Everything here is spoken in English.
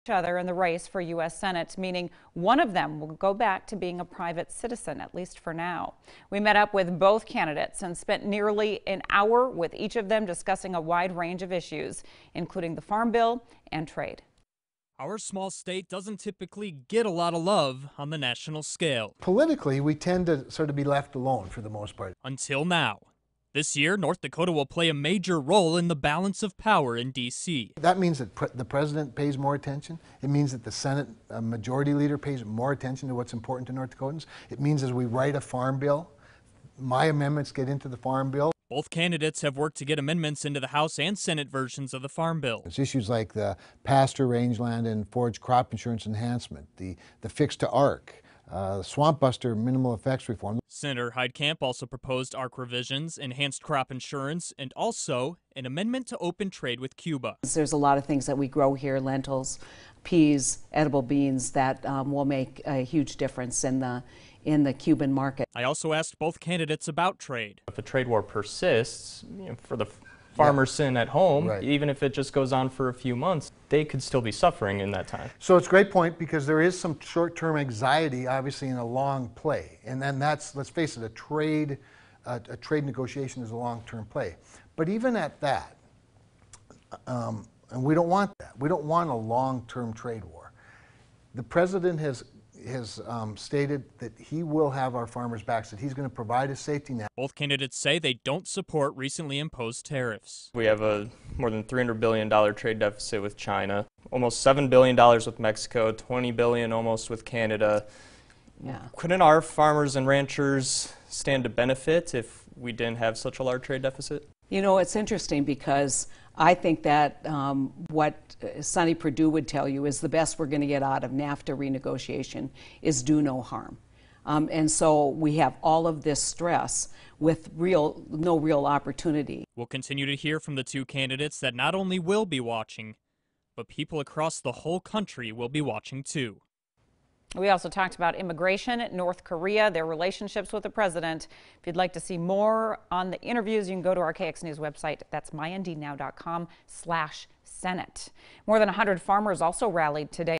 each other in the race for U.S. Senate, meaning one of them will go back to being a private citizen, at least for now. We met up with both candidates and spent nearly an hour with each of them discussing a wide range of issues, including the Farm Bill and trade. Our small state doesn't typically get a lot of love on the national scale. Politically, we tend to sort of be left alone for the most part. Until now. This year, North Dakota will play a major role in the balance of power in D.C. That means that the president pays more attention. It means that the Senate majority leader pays more attention to what's important to North Dakotans. It means as we write a farm bill, my amendments get into the farm bill. Both candidates have worked to get amendments into the House and Senate versions of the Farm Bill. It's issues like the pasture rangeland and forage crop insurance enhancement, the fix to ARC, Swamp Buster minimal effects reform. Senator Heitkamp also proposed ARC revisions, enhanced crop insurance, and also an amendment to open trade with Cuba. There's a lot of things that we grow here, lentils, peas, edible beans, that will make a huge difference in the Cuban market. I also asked both candidates about trade. If a trade war persists, for the farmers sitting at home, right, even if it just goes on for a few months, they could still be suffering in that time. So it's a great point, because there is some short-term anxiety, obviously, in a long play. And then that's, let's face it, a trade negotiation is a long-term play. But even at that, and we don't want that. We don't want a long-term trade war. The president has stated that he will have our farmers' backs, that he's going to provide a safety net. Both candidates say they don't support recently imposed tariffs. We have a more than $300 billion trade deficit with China, almost $7 billion with Mexico, $20 billion almost with Canada. Yeah. Couldn't Couldn't our farmers and ranchers stand to benefit if we didn't have such a large trade deficit? You know, it's interesting, because I think that what Sonny Perdue would tell you is the best we're going to get out of NAFTA renegotiation is do no harm. And so we have all of this stress with no real opportunity. We'll continue to hear from the two candidates that not only will be watching, but people across the whole country will be watching too. We also talked about immigration, North Korea, their relationships with the president. If you'd like to see more on the interviews, you can go to our KX News website. That's myndnow.com/Senate. More than 100 farmers also rallied today.